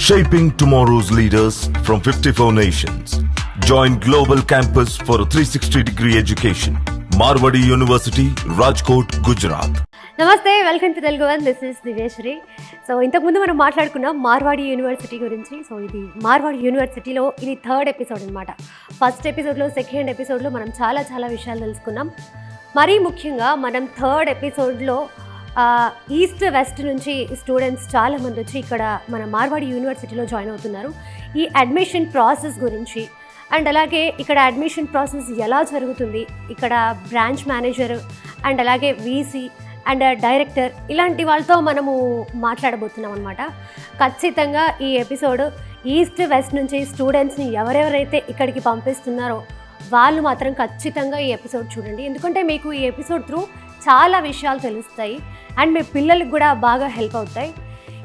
Shaping tomorrow's leaders from 54 nations. Join Global Campus for a 360-degree education. Marwadi University, Rajkot, Gujarat. నమస్తే, welcome to Telugu One. This is Divyasri. So ఇంతకుముందు మనం మాట్లాడుకున్నాం Marwadi university గురించి. So ఇది మార్వాడి యూనివర్సిటీలో ఇది థర్డ్ ఎపిసోడ్ అనమాట. ఫస్ట్ ఎపిసోడ్లో, సెకండ్ ఎపిసోడ్లో మనం చాలా విషయాలు తెలుసుకున్నాం. మరీ ముఖ్యంగా మనం థర్డ్ ఎపిసోడ్లో ఈస్ట్ వెస్ట్ నుంచి స్టూడెంట్స్ చాలామంది వచ్చి ఇక్కడ మన మార్వాడి యూనివర్సిటీలో జాయిన్ అవుతున్నారు. ఈ అడ్మిషన్ ప్రాసెస్ గురించి అండ్ అలాగే ఇక్కడ అడ్మిషన్ ప్రాసెస్ ఎలా జరుగుతుంది, ఇక్కడ బ్రాంచ్ మేనేజర్ అండ్ అలాగే వీసీ అండ్ డైరెక్టర్ ఇలాంటి వాళ్ళతో మనము మాట్లాడబోతున్నాం అనమాట. ఖచ్చితంగా ఈ ఎపిసోడ్ ఈస్ట్ వెస్ట్ నుంచి స్టూడెంట్స్ని ఎవరెవరైతే ఇక్కడికి పంపిస్తున్నారో వాళ్ళు మాత్రం ఖచ్చితంగా ఈ ఎపిసోడ్ చూడండి. ఎందుకంటే మీకు ఈ ఎపిసోడ్ త్రూ చాలా విషయాలు తెలుస్తాయి అండ్ మీ పిల్లలకు కూడా బాగా హెల్ప్ అవుతాయి.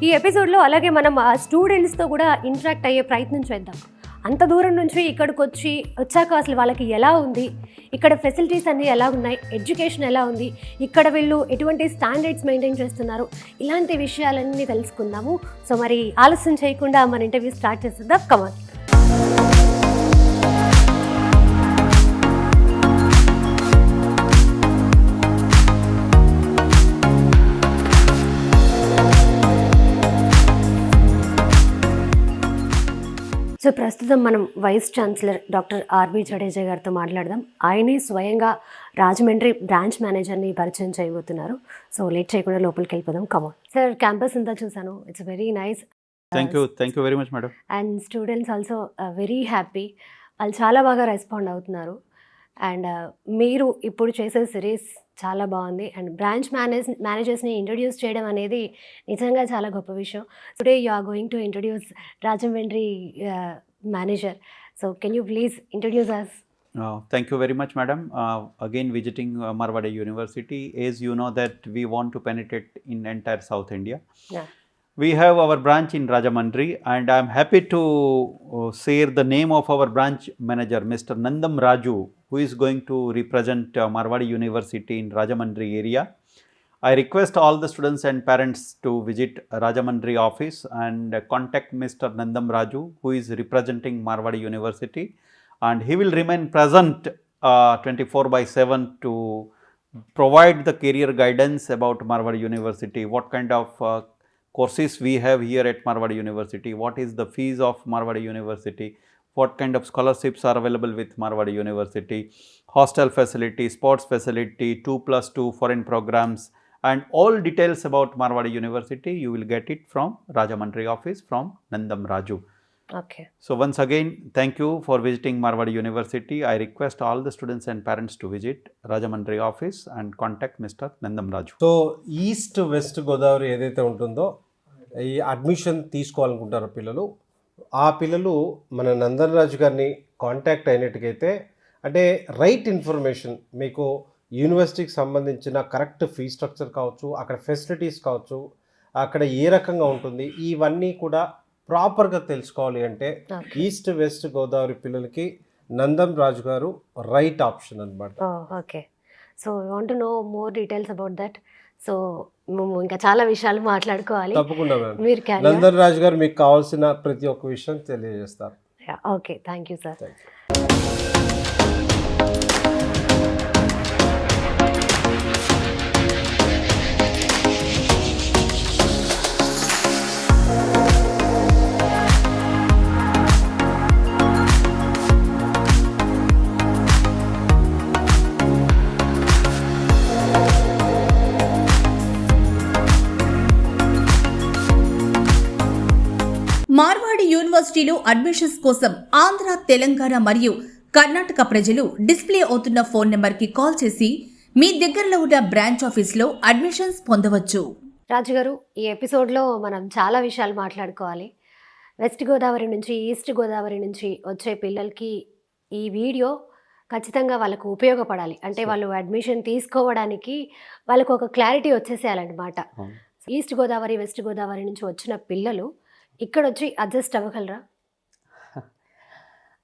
ఈ ఎపిసోడ్లో అలాగే మనం ఆ స్టూడెంట్స్తో కూడా ఇంటరాక్ట్ అయ్యే ప్రయత్నం చేద్దాం. అంత దూరం నుంచి ఇక్కడికి వచ్చాక అసలు వాళ్ళకి ఎలా ఉంది, ఇక్కడ ఫెసిలిటీస్ అన్నీ ఎలా ఉన్నాయి, ఎడ్యుకేషన్ ఎలా ఉంది, ఇక్కడ వీళ్ళు ఎటువంటి స్టాండర్డ్స్ మెయింటైన్ చేస్తున్నారు, ఇలాంటి విషయాలన్నీ తెలుసుకుందాము. సో మరి ఆలస్యం చేయకుండా మన ఇంటర్వ్యూ స్టార్ట్ చేసేద్దాం. కమాన్. సో ప్రస్తుతం మనం vice chancellor doctor R B Jadeja గారితో మాట్లాడదాం. ఆయనే స్వయంగా రాజమండ్రి బ్రాంచ్ మేనేజర్ని పరిచయం చేయబోతున్నారు. సో లేట్ చేయకుండా లోపలికి వెళ్ళిపోదాం. Come on sir. క్యాంపస్ అంతా చూసాను, it's very nice. Thank you very much madam. And students also very happy. వాళ్ళు చాలా బాగా రెస్పాండ్ అవుతున్నారు. అండ్ మీరు ఇప్పుడు చేసే సిరీస్ చాలా బాగుంది. అండ్ బ్రాంచ్ మేనేజర్స్ని ఇంట్రడ్యూస్ చేయడం అనేది నిజంగా చాలా గొప్ప విషయం. Today you are going to introduce Rajahmundry manager. So can you please introduce us? Thank you very much madam. Again visiting Marwadi University, as you know that we want to penetrate in entire South India. Yeah. We have our branch in Rajamandri and I am happy to share the name of our branch manager, Mr. Nandam Raju, who is going to represent Marwadi University in Rajamandri area. I request all the students and parents to visit Rajamandri office and contact Mr. Nandam Raju, who is representing Marwadi University, and he will remain present 24/7 to provide the career guidance about Marwadi University, what kind of courses we have here at Marwadi University, what is the fees of Marwadi University, what kind of scholarships are available with Marwadi University, hostel facility, sports facility, 2+2 foreign programs, and all details about Marwadi University you will get it from Rajamandri office from Nandam Raju. Okay. So once again, thank you for visiting Marwadi University. I request all the students and parents to visit Rajamandri office and contact Mr. Nandam Raju. So east west Godavari ఏదైతే ఉంటుందో ఈ admission తీసుకోవాలనుకుంటారో ఆ పిల్లలు మన నందన్ రాజు గారిని contact అయినట్టుకైతే అంటే right information మీకు యూనివర్సిటీకి సంబంధించిన కరెక్ట్ ఫీ స్ట్రక్చర్ కావచ్చు, అక్కడ ఫెసిలిటీస్ కావచ్చు, అక్కడ ఏ రకంగా ఉంటుంది, ఇవన్నీ కూడా ప్రాపర్గా తెలుసుకోవాలి అంటే ఈస్ట్ వెస్ట్ గోదావరి పిల్లలకి నందం రాజు గారు రైట్ ఆప్షన్ అనమాట. Okay. So I want to know more details about that. So మేము ఇంకా చాలా విషయాలు మాట్లాడుకోవాలి. తప్పకుండా నందన్ రాజు గారు మీకు కావాల్సిన ప్రతి ఒక్క విషయం తెలియజేస్తారు. Okay, thank you sir. Marwadi యూనివర్సిటీలో అడ్మిషన్స్ కోసం ఆంధ్ర, తెలంగాణ మరియు కర్ణాటక ప్రజలు డిస్ప్లే అవుతున్న ఫోన్ నెంబర్కి కాల్ చేసి మీ దగ్గరలో ఉన్న బ్రాంచ్ ఆఫీస్లో అడ్మిషన్స్ పొందవచ్చు. రాజు గారు, ఈ ఎపిసోడ్లో మనం చాలా విషయాలు మాట్లాడుకోవాలి. వెస్ట్ గోదావరి నుంచి, ఈస్ట్ గోదావరి నుంచి వచ్చే పిల్లలకి ఈ వీడియో ఖచ్చితంగా వాళ్ళకు ఉపయోగపడాలి. అంటే వాళ్ళు అడ్మిషన్ తీసుకోవడానికి వాళ్ళకు ఒక క్లారిటీ వచ్చేసేయాలన్నమాట. ఈస్ట్ గోదావరి, వెస్ట్ గోదావరి నుంచి వచ్చిన పిల్లలు ఇక్కడ వచ్చి అడ్జస్ట్ అవ్వగలరా?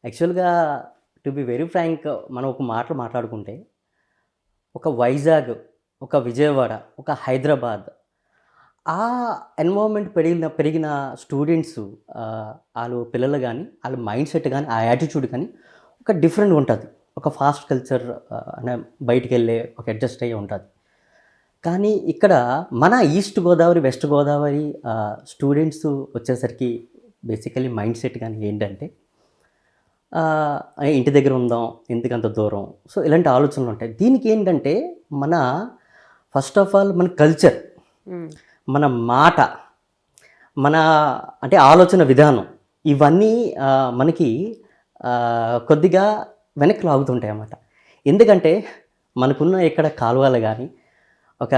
యాక్చువల్గా టు బి వెరీ ఫ్రాంక్, మనం ఒక మాటలు మాట్లాడుకుంటే ఒక వైజాగ్, ఒక విజయవాడ, ఒక హైదరాబాద్ ఆ ఎన్వైర్న్మెంట్ పెరిగిన స్టూడెంట్స్, వాళ్ళు పిల్లలు కానీ వాళ్ళ మైండ్ సెట్ కానీ ఆ యాటిట్యూడ్ కానీ ఒక డిఫరెంట్ ఉంటుంది. ఒక ఫాస్ట్ కల్చర్ అనే బయటికి వెళ్ళే ఒక అడ్జస్ట్ అయ్యి ఉంటుంది. కానీ ఇక్కడ మన east Godavari west Godavari students వచ్చేసరికి బేసికలీ మైండ్ సెట్ కానీ ఏంటంటే ఇంటి దగ్గర ఉందాం, ఎందుకు అంత దూరం, సో ఇలాంటి ఆలోచనలు ఉంటాయి. దీనికి ఏంటంటే మన ఫస్ట్ ఆఫ్ ఆల్ మన కల్చర్, మన మాట, మన అంటే ఆలోచన విధానం ఇవన్నీ మనకి కొద్దిగా వెనక్కి లాగుతుంటాయి అన్నమాట. ఎందుకంటే మనకున్న ఇక్కడ కాలువలు కానీ ఒక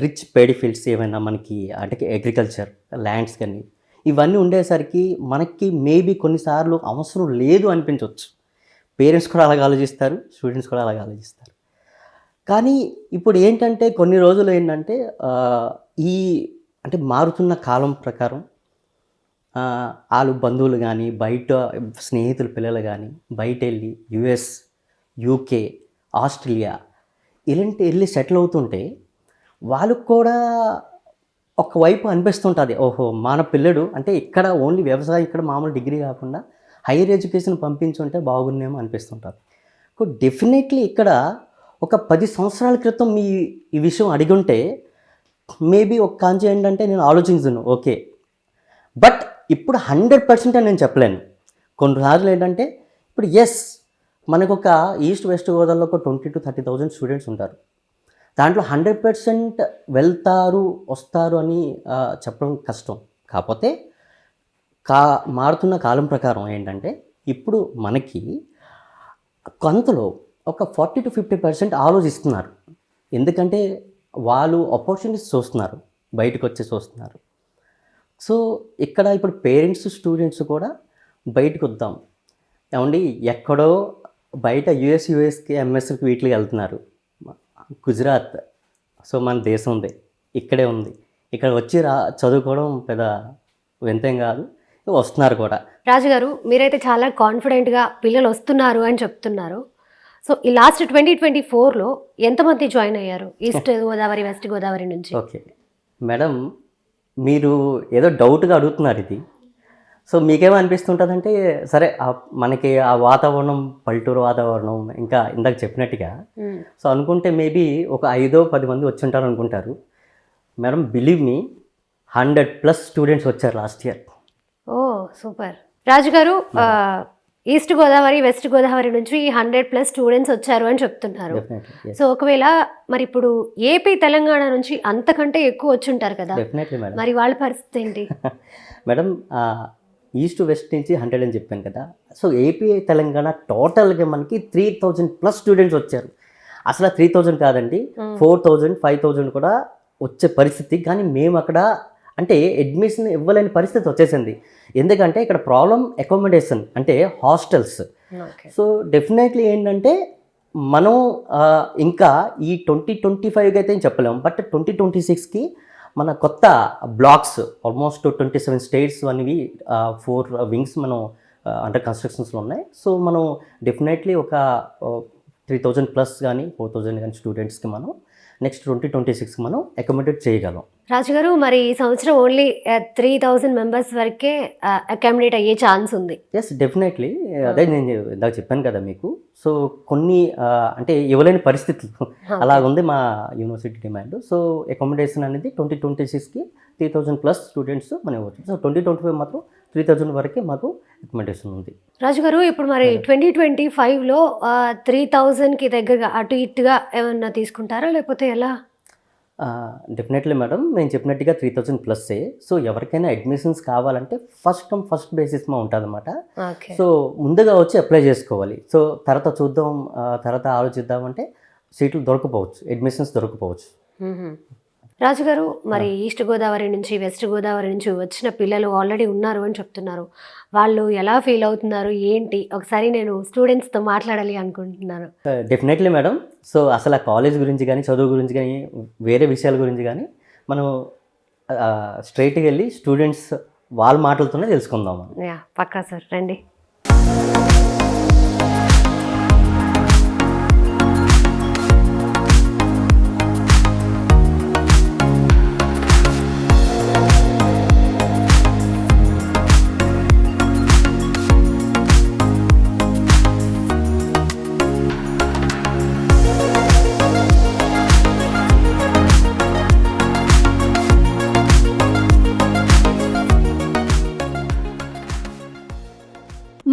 రిచ్ పేడీ ఫీల్డ్స్ ఏమైనా మనకి అంటే అగ్రికల్చర్ ల్యాండ్స్ కానీ ఇవన్నీ ఉండేసరికి మనకి మేబీ కొన్నిసార్లు అవసరం లేదు అనిపించవచ్చు. పేరెంట్స్ కూడా అలాగ ఆలోచిస్తారు, స్టూడెంట్స్ కూడా అలాగ ఆలోచిస్తారు. కానీ ఇప్పుడు ఏంటంటే కొన్ని రోజులు ఏంటంటే ఈ అంటే మారుతున్న కాలం ప్రకారం వాళ్ళు బంధువులు కానీ బయట స్నేహితుల పిల్లలు కానీ బయట వెళ్ళి యుఎస్, యూకే, ఆస్ట్రేలియా ఇలాంటి వెళ్ళి సెటిల్ అవుతుంటే వాళ్ళకు కూడా ఒకవైపు అనిపిస్తుంటుంది, ఓహో మన పిల్లడు అంటే ఇక్కడ ఓన్లీ వ్యవసాయం, ఇక్కడ మామూలు డిగ్రీ కాకుండా హైయర్ ఎడ్యుకేషన్ పంపించుంటే బాగుండేమో అనిపిస్తుంటుంది. డెఫినెట్లీ ఇక్కడ ఒక 10 సంవత్సరాల క్రితం ఈ విషయం అడిగుంటే మేబీ ఒక కాంచి ఏంటంటే నేను ఆలోచించను, ఓకే. బట్ ఇప్పుడు 100% అని నేను చెప్పలేను. కొన్నిసార్లు ఏంటంటే ఇప్పుడు ఎస్ మనకు ఒక ఈస్ట్ వెస్ట్ గోదావరిలో ఒక 20,000 to 30,000 స్టూడెంట్స్ ఉంటారు. దాంట్లో 100% వెళ్తారు వస్తారు అని చెప్పడం కష్టం. కాకపోతే మారుతున్న కాలం ప్రకారం ఏంటంటే ఇప్పుడు మనకి కొంతలో ఒక 40 to 50% ఆలోచిస్తున్నారు. ఎందుకంటే వాళ్ళు ఆపర్చునిటీస్ చూస్తున్నారు, బయటకు వచ్చి చూస్తున్నారు. సో ఇక్కడ ఇప్పుడు పేరెంట్స్ స్టూడెంట్స్ కూడా బయటకు వద్దాం ఏమండి, ఎక్కడో బయట యూఎస్కి ఎంఎస్కి వీటికి వెళ్తున్నారు, గుజరాత్, సో మన దేశం ఉంది, ఇక్కడే ఉంది, ఇక్కడ వచ్చి చదువుకోవడం పెద్ద వింతేం కాదు, వస్తున్నారు కూడా. రాజుగారు, మీరైతే చాలా కాన్ఫిడెంట్గా పిల్లలు వస్తున్నారు అని చెప్తున్నారు. సో ఈ లాస్ట్ 2024లో ఎంతమంది జాయిన్ అయ్యారు ఈస్ట్ గోదావరి వెస్ట్ గోదావరి నుంచి? ఓకే మేడం, మీరు ఏదో డౌట్గా అడుగుతున్నారు ఇది. సో మీకేమనిపిస్తుంటుందంటే సరే మనకి ఆ వాతావరణం పల్లెటూరు వాతావరణం ఇంకా ఇందాక చెప్పినట్టుగా సో అనుకుంటే మేబీ ఒక 5-10 మంది వచ్చి ఉంటారు అనుకుంటారు. మేడం బిలీవ్ మీ 100+ స్టూడెంట్స్ వచ్చారు లాస్ట్ ఇయర్. ఓ సూపర్. రాజుగారు, ఈస్ట్ గోదావరి వెస్ట్ గోదావరి నుంచి 100+ స్టూడెంట్స్ వచ్చారు అని చెప్తున్నారు. సో ఒకవేళ మరి ఇప్పుడు ఏపీ తెలంగాణ నుంచి అంతకంటే ఎక్కువ వచ్చి ఉంటారు కదా, డెఫినెట్లీ మేడం. మరి వాళ్ళ పరిస్థితి ఏంటి? మేడం ఈస్ట్ వెస్ట్ నుంచి 100 అని చెప్పాను కదా, సో ఏపీ తెలంగాణ టోటల్గా మనకి 3,000+ స్టూడెంట్స్ వచ్చారు. అసలు 3,000 కాదండి, 4,000, 5,000 కూడా వచ్చే పరిస్థితి. కానీ మేము అక్కడ అంటే అడ్మిషన్ ఇవ్వలేని పరిస్థితి వచ్చేసింది. ఎందుకంటే ఇక్కడ ప్రాబ్లం అకామిడేషన్ అంటే హాస్టల్స్. సో డెఫినెట్లీ ఏంటంటే మనం ఇంకా ఈ 2025 అయితే చెప్పలేము, బట్ 2026కి మన కొత్త బ్లాక్స్ ఆల్మోస్ట్ 27 స్టేట్స్ అనేవి 4 వింగ్స్ మనం అండర్ కన్స్ట్రక్షన్స్లో ఉన్నాయి. సో మనం డెఫినెట్లీ ఒక 3,000+ కానీ 4,000 కానీ స్టూడెంట్స్కి మనం నెక్స్ట్ 2026కి మనం అకామిడేట్ చేయగలం. రాజుగారు, మరి ఈ సంవత్సరం ఓన్లీ 3,000 మెంబర్స్ వరకే అకామిడేట్ అయ్యే ఛాన్స్ ఉంది. ఎస్ డెఫినెట్లీ, అదే నేను ఇందాక చెప్పాను కదా మీకు. సో కొన్ని అంటే ఇవ్వలేని పరిస్థితులు అలాగుంది మా యూనివర్సిటీ డిమాండ్. సో అకామిడేషన్ అనేది 2026కి 3,000+ స్టూడెంట్స్ మనం ఇవ్వచ్చు. సో 2025 మాత్రం 3,000 వరకే మాకు అకామిడేషన్ ఉంది. రాజుగారు, ఇప్పుడు మరి 2025లో 3,000కి దగ్గరగా అటు ఇటుగా ఏమన్నా తీసుకుంటారా లేకపోతే ఎలా? డెఫినెట్లీ మేడం, నేను చెప్పినట్టుగా 3,000+. సో ఎవరికైనా అడ్మిషన్స్ కావాలంటే ఫస్ట్ కమ్ ఫస్ట్ బేసిస్ మా ఉంటుంది అనమాట. సో ముందుగా వచ్చి అప్లై చేసుకోవాలి. సో తర్వాత చూద్దాం, తర్వాత ఆలోచిద్దామంటే సీట్లు దొరకపోవచ్చు, అడ్మిషన్స్ దొరకపోవచ్చు. రాజుగారు, మరి ఈస్ట్ గోదావరి నుంచి వెస్ట్ గోదావరి నుంచి వచ్చిన పిల్లలు ఆల్రెడీ ఉన్నారు అని చెప్తున్నారు. వాళ్ళు ఎలా ఫీల్ అవుతున్నారు ఏంటి? ఒకసారి నేను స్టూడెంట్స్తో మాట్లాడాలి అనుకుంటున్నాను. Definitely madam. సో అసలు ఆ కాలేజ్ గురించి కానీ చదువు గురించి కానీ వేరే విషయాల గురించి కానీ మనం స్ట్రైట్గా వెళ్ళి స్టూడెంట్స్ వాళ్ళ మాటలతోనే తెలుసుకుందాం. పక్కా సార్, రండి.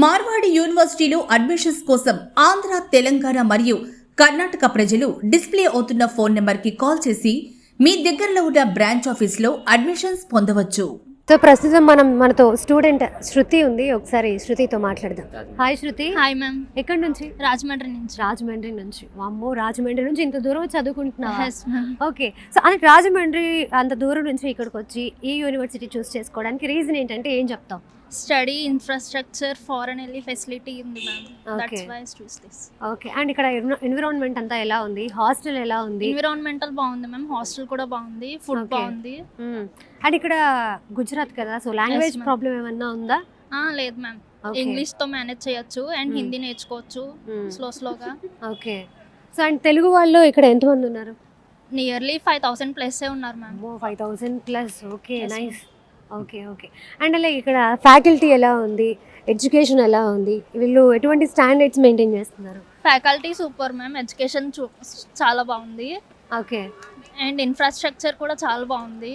మార్వాడి యూనివర్సిటీలో అడ్మిషన్స్ కోసం ఆంధ్ర, తెలంగాణ మరియు కర్ణాటక ప్రజలు డిస్ప్లే అవుతున్న ఫోన్ నెంబర్కి కాల్ చేసి మీ దగ్గరలో ఉన్న బ్రాంచ్ ఆఫీస్లో అడ్మిషన్స్ పొందవచ్చు. సో ప్రస్తుతం మనతో స్టూడెంట్ శృతి ఉంది. ఒకసారి శృతితో మాట్లాడదాం. హాయ్ శృతి. Hi ma'am. ఎక్కడి నుంచి? రాజమండ్రి నుంచి. రాజమండ్రి నుంచి. అమ్మో, రాజమండ్రి నుంచి ఇంత దూరం చదువుకుంటున్నావా? Yes, ma'am. ఓకే. సో అది రాజమండ్రి అంత దూరం నుంచి ఇక్కడికి వచ్చి ఈ యూనివర్సిటీ చూస్ చేసుకోవడానికి రీజన్ ఏంటంటే ఏం చెప్తావు? స్టడీ ఇన్ఫ్రాస్ట్రక్చర్ ఫారెన్ వెళ్ళి ఫెసిలిటీ ఉంది ma'am. That's Okay. Why I choose this. Okay. And ఇక్కడ ఎన్విరాన్మెంట్ అంతా ఎలా ఉంది? హాస్టల్ ఎలా ఉంది? ఎన్విరాన్మెంటల్ బాగుంది మ్యామ్, హాస్టల్ కూడా బాగుంది, ఫుడ్ Okay. బాగుంది. అండ్ ఇక్కడ గుజరాత్ కదా, సో లాంగ్వేజ్ ma'am. ప్రాబ్లం ఏమన్నా ఉందా? లేదు మ్యామ్, Okay. ఇంగ్లీష్ తో మేనేజ్ చేయొచ్చు అండ్ హిందీ నేర్చుకోవచ్చు స్లోగా. ఓకే. సో అండ్ తెలుగు వాళ్ళు ఇక్కడ ఎంతమంది ఉన్నారు? నియర్లీ 5,000 ప్లస్ ఉన్నారు ma'am. 5,000 plus. Okay, Yes, nice. Okay. And అలాగే ఇక్కడ ఫ్యాకల్టీ ఎలా ఉంది? ఎడ్యుకేషన్ ఎలా ఉంది? వీళ్ళు ఎటువంటి స్టాండర్డ్స్ మెయింటైన్ చేస్తున్నారు? ఫ్యాకల్టీ సూపర్ మ్యామ్, ఎడ్యుకేషన్ చాలా బాగుంది ఓకే. అండ్ ఇన్ఫ్రాస్ట్రక్చర్ కూడా చాలా బాగుంది.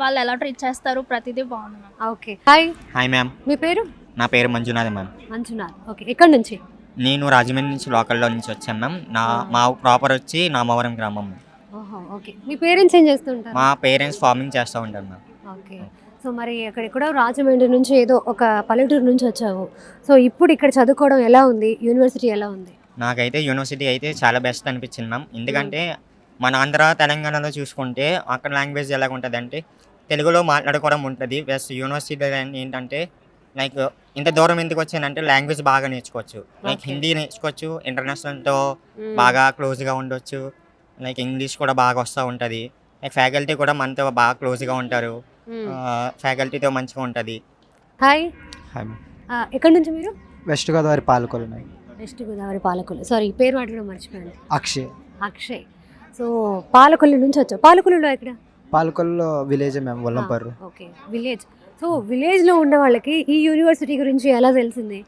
వాళ్ళు ఎలా ట్రీట్ చేస్తారు ప్రతిదీ బాగుంది ma'am. Okay. Hi. Hi ma'am, మీ పేరు? నా పేరు మంజునాథ్ మ్యామ్. మంజునాథ్. ఓకే. ఎక్కడి నుంచి? నేను రాజమండ్రి నుంచి లోకల్లో నుంచి వచ్చాను మ్యామ్. మా ప్రాపర్ వచ్చి నామవరం గ్రామం. ఓహో, ఓకే. మీ పేరెంట్స్ ఏం చేస్తుంటారు? మా పేరెంట్స్ ఫార్మింగ్ చేస్తూ ఉంటారు మ్యామ్. ఓకే. సో మరి ఎక్కడెక్కడో రాజమండ్రి నుంచి ఏదో ఒక పల్లెటూరు నుంచి వచ్చావు. సో ఇప్పుడు ఇక్కడ చదువుకోవడం ఎలా ఉంది? యూనివర్సిటీ ఎలా ఉంది? నాకైతే యూనివర్సిటీ అయితే చాలా బెస్ట్ అనిపించింది మ్యామ్. ఎందుకంటే మన ఆంధ్ర తెలంగాణలో చూసుకుంటే అక్కడ లాంగ్వేజ్ ఎలా ఉంటుంది అంటే తెలుగులో మాట్లాడుకోవడం ఉంటుంది. ప్లస్ యూనివర్సిటీ ఏంటంటే లైక్ ఇంత దూరం ఎందుకు వచ్చానంటే లాంగ్వేజ్ బాగా నేర్చుకోవచ్చు. Like Okay. హిందీ నేర్చుకోవచ్చు, ఇంటర్నేషనల్తో బాగా క్లోజ్గా ఉండొచ్చు. లైక్ ఇంగ్లీష్ కూడా బాగా వస్తూ ఉంటుంది. లైక్ ఫ్యాకల్టీ కూడా మనతో బాగా క్లోజ్గా ఉంటారు. ఫ్యాకల్టీతో మంచిగా ఉంటుంది. హాయ్. Hi ma'am. ఎక్కడి నుంచి మీరు? West Godavari Palakollu ma'am. West Godavari Palakollu. Sorry, పేరు మాట్లాడడం మర్చిపోయాను. అక్షయ్. అక్షయ్. సో పాలకొల్లు నుంచి వచ్చావు. పాలకొల్లులో ఎక్కడ? Palakollu village ma'am, Vallamparru. Okay, village. So విలేజ్లో ఉన్న వాళ్ళకి ఈ యూనివర్సిటీ గురించి ఎలా తెలిసింది?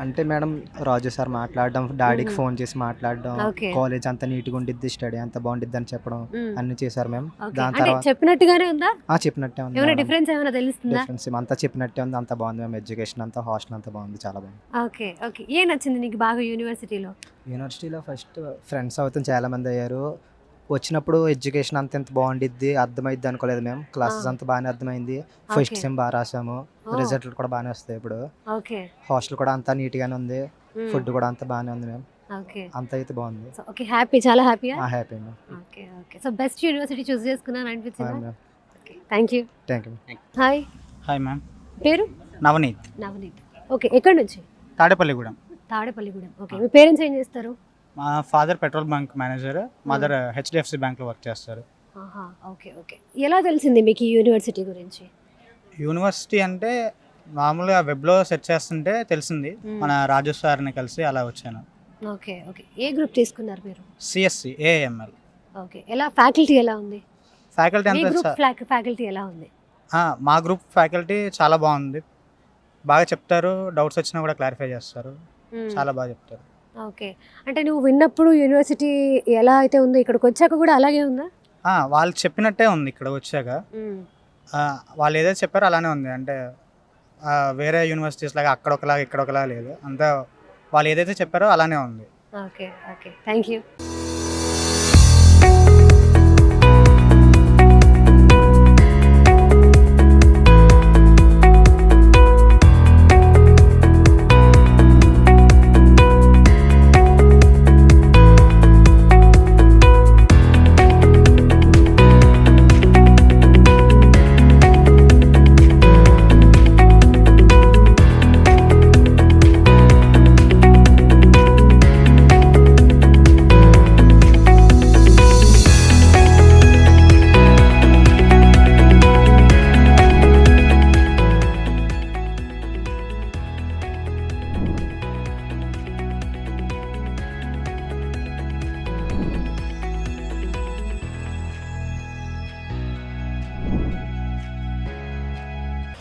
అంటే మేడం రాజు సార్ మాట్లాడడం, డాడీకి ఫోన్ చేసి మాట్లాడడం, Okay. కాలేజ్ అంతా నీట్గా ఉండిద్ది, స్టడీ అంతా బాగుండిద్ది అని చెప్పడం అన్ని చేశారు మ్యామ్. ఓకే. దాని అంటే తర్వాత చెప్పినట్టుగానే ఉందా? చెప్పినట్టే ఉంది ఏమైనా మేడం. డిఫరెన్స్ ఏమైనా తెలుస్తుందా? డిఫరెన్స్ అంతా చెప్పినట్టే ఉంది, అంతా బాగుంది మ్యామ్. ఎడ్యుకేషన్ అంతా, హాస్టల్ అంతా బాగుంది, చాలా బాగుంది. ఓకే. ఏం నచ్చింది నీకు బాగా యూనివర్సిటీలో? యూనివర్సిటీలో ఫస్ట్ ఫ్రెండ్స్ అవుతాం చాలా మంది అయ్యారు. వచ్చినప్పుడు ఎడ్యుకేషన్ అంత ఎంత బాగుండిద్ది, అర్థమైద్ది అనుకోలేదు మేము. క్లాసెస్ అంతా బాగానే అర్థమైంది. First Okay. సెమ్ బాగా రాసాము, రిజల్ట్లు కూడా బాగానే వస్తాయి ఇప్పుడు. ఓకే. హాస్టల్ కూడా అంతా నీట్గానే ఉంది, ఫుడ్ కూడా అంతా బాగానే ఉంది మ్యామ్. ఓకే. అంత అయితే బాగుంది. సో ఓకే, హ్యాపీ, చాలా హ్యాపీయా? Happy ma'am. Okay. So best university choose చేసుకున్నాను అనిపించిందా? Ma'am. Okay, thank you. Thank you. Hi. Hi ma'am, పేరు? నవనీత్, నవనీత్. ఓకే. ఎక్కడి నుంచి? తాడేపల్లిగూడెం. తాడేపల్లిగూడెం. ఓకే. మీ పేరెంట్స్ ఏం చేస్తారు? మా father petrol bunk manager, mother HDFC బ్యాంక్లో వర్క్ చేస్తారు. ఆహా. ఓకే. ఎలా తెలిసింది మీకు ఈ యూనివర్సిటీ గురించి? యూనివర్సిటీ అంటే మామూలుగా వెబ్లో సెర్చ్ చేస్తుంటే తెలిసింది. మన రాజు సార్ని కలిసి అలా వచ్చాను. ఓకే. ఏ గ్రూప్ తీసుకున్నారు మీరు? CSC AML. ఓకే. ఫ్యాకల్టీ ఎలా ఉంది? ఫ్యాకల్టీ మీ అంతా గ్రూప్ ఫ్యాకల్టీ ఎలా ఉంది? మా గ్రూప్ ఫ్యాకల్టీ చాలా బాగుంది, బాగా చెప్తారు. డౌట్స్ వచ్చినా కూడా క్లారిఫై చేస్తారు, చాలా బాగా చెప్తారు. ఓకే. అంటే నువ్వు విన్నప్పుడు యూనివర్సిటీ ఎలా అయితే ఉందో ఇక్కడికి వచ్చాక కూడా అలాగే ఉందా? వాళ్ళు చెప్పినట్టే ఉంది ఇక్కడ వచ్చాక. వాళ్ళు ఏదైతే చెప్పారో అలానే ఉంది. అంటే వేరే యూనివర్సిటీస్ లాగా అక్కడ ఒకలాగా ఇక్కడ ఒకలాగా లేదు, అంతా వాళ్ళు ఏదైతే చెప్పారో అలానే ఉంది. ఓకే. Thank you.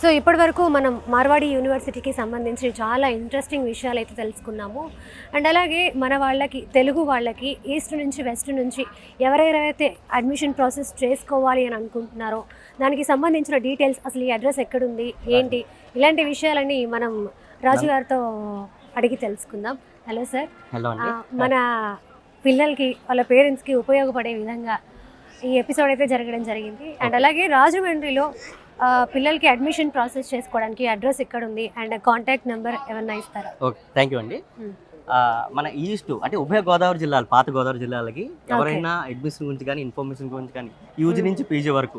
సో ఇప్పటివరకు మనం మార్వాడి యూనివర్సిటీకి సంబంధించి చాలా ఇంట్రెస్టింగ్ విషయాలు అయితే తెలుసుకున్నాము. అండ్ అలాగే మన వాళ్ళకి, తెలుగు వాళ్ళకి ఈస్ట్ నుంచి వెస్ట్ నుంచి ఎవరెవరైతే అడ్మిషన్ ప్రాసెస్ చేసుకోవాలి అని అనుకుంటున్నారో దానికి సంబంధించిన డీటెయిల్స్, అసలు ఈ అడ్రస్ ఎక్కడుంది ఏంటి, ఇలాంటి విషయాలన్నీ మనం రాజు గారితో అడిగి తెలుసుకుందాం. Hello sir. హలో అండి. మన పిల్లలకి వాళ్ళ పేరెంట్స్కి ఉపయోగపడే విధంగా ఈ ఎపిసోడ్ అయితే జరగడం జరిగింది. అండ్ అలాగే రాజమండ్రిలో పిల్లలకి అడ్మిషన్ ప్రాసెస్ చేసుకోవడానికి అడ్రస్ ఎక్కడ ఉంది అండ్ కాంటాక్ట్ నెంబర్ ఏమన్నా ఇస్తారా? ఓకే, థ్యాంక్ యూ అండి. మన ఈస్ట్ అంటే ఉభయ గోదావరి జిల్లాలు, పాత గోదావరి జిల్లాలకి ఎవరైనా అడ్మిషన్ గురించి కానీ ఇన్ఫర్మేషన్ గురించి కానీ యూజీ నుంచి పీజీ వరకు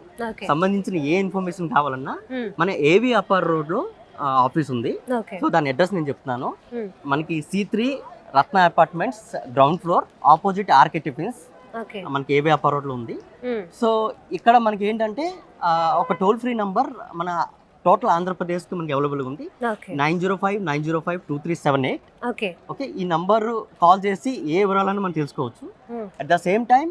సంబంధించిన ఏ ఇన్ఫర్మేషన్ కావాలన్నా మన ఏవి అప్పర్ రోడ్లో ఆఫీస్ ఉంది. సో దాని అడ్రస్ నేను చెప్తున్నాను. మనకి C3 Ratna apartments ground floor opposite RK tiffins మనకి ఏవి అప్పర్ రోడ్లో ఉంది. సో ఇక్కడ మనకి ఏంటంటే ఒక టోల్ ఫ్రీ నంబర్ మన టోటల్ ఆంధ్రప్రదేశ్కి మనకి అవైలబుల్గా ఉంది. 9059052378. ఓకే, ఈ నంబర్ కాల్ చేసి ఏ వివరాలను మనం తెలుసుకోవచ్చు. అట్ ద సేమ్ టైం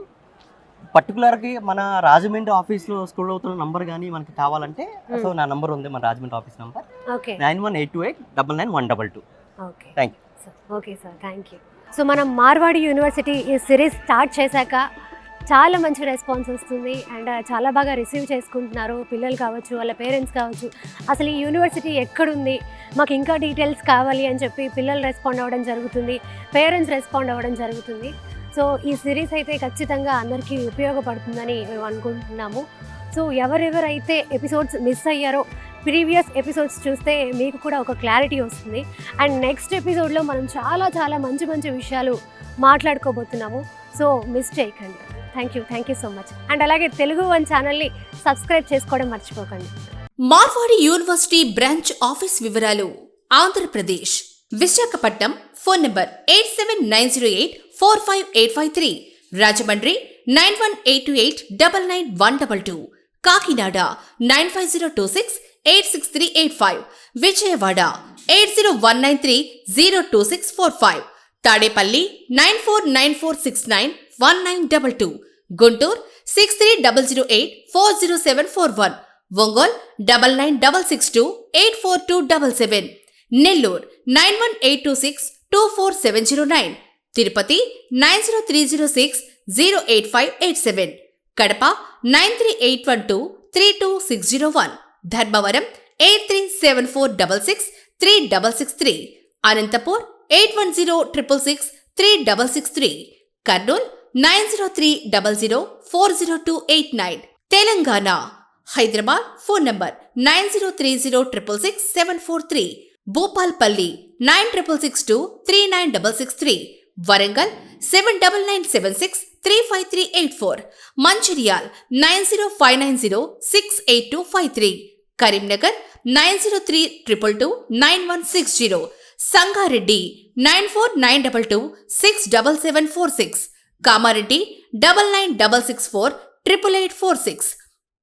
పర్టికులర్గా మన రాజమండ్రి ఆఫీస్లో స్కూల్ అవుతున్న నంబర్ కానీ మనకి కావాలంటే సో నా నంబర్ ఉంది, మన Rajahmundry office number 9182899122. Thank you. Okay sir, thank you. So మనం మార్వాడి యూనివర్సిటీ ఈ సిరీస్ స్టార్ట్ చేశాక చాలా మంచి రెస్పాన్స్ వస్తుంది అండ్ చాలా బాగా రిసీవ్ చేసుకుంటున్నారు పిల్లలు కావచ్చు, వాళ్ళ పేరెంట్స్ కావచ్చు. అసలు ఈ యూనివర్సిటీ ఎక్కడుంది, మాకు ఇంకా డీటెయిల్స్ కావాలి అని చెప్పి పిల్లలు రెస్పాండ్ అవ్వడం జరుగుతుంది, పేరెంట్స్ రెస్పాండ్ అవ్వడం జరుగుతుంది. సో ఈ సిరీస్ అయితే ఖచ్చితంగా అందరికీ ఉపయోగపడుతుందని మేము అనుకుంటున్నాము. సో ఎవరెవరైతే ఎపిసోడ్స్ మిస్ అయ్యారో ప్రీవియస్ ఎపిసోడ్స్ చూస్తే మీకు కూడా ఒక క్లారిటీ వస్తుంది. అండ్ నెక్స్ట్ ఎపిసోడ్లో మనం చాలా చాలా మంచి మంచి విషయాలు మాట్లాడుకోబోతున్నాము. సో మిస్ చేయకండి. Thank you so much. And అలాగే తెలుగు వన్ ఛానల్ని సబ్స్క్రైబ్ చేసుకోవడం మర్చిపోకండి. మార్వాడి యూనివర్సిటీ బ్రాంచ్ ఆఫీస్ వివరాలు: Andhra Pradesh, Visakhapatnam phone number 8790845853, Rajahmundry 9182899122, Kakinada 9502686385, Vijayawada 8019302645, Tadepalli 9494691922, Guntur 6300840741, Ongole 9966284277, Nellore 9182624709, Tirupati 9030608587, Kadapa 9381232601, Dharmavaram 8374663663, Anantapur 8106663663, Kurnool 9030040289, Telangana Hyderabad phone number 9030666743, Bhupalpally 9662396663, Warangal 7997635384, Mancherial 9059068253, Karimnagar 9032229160, Sangareddy 9492267746, Kamareddy 9966488846,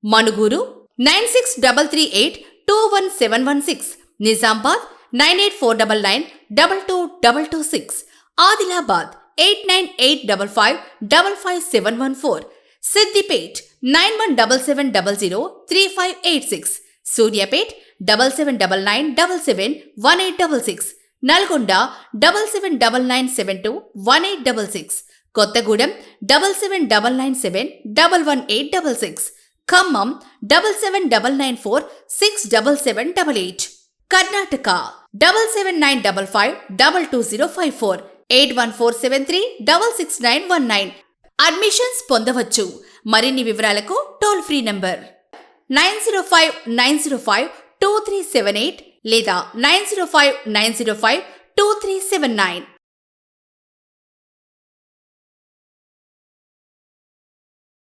Manuguru 9633821716, Nizamabad 9849922226, Adilabad 8985555714, Siddipet 9177003586, Suryapet 7799771866, Nalgonda 7799721866, Kothagudem 7799711866, Khammam 7799467788, Karnataka 7795522054, 8147366919. Admissions పొందవచ్చు. మరిన్ని వివరాలకు టోల్ ఫ్రీ నంబర్ 9059052378 లేదా 9059052379.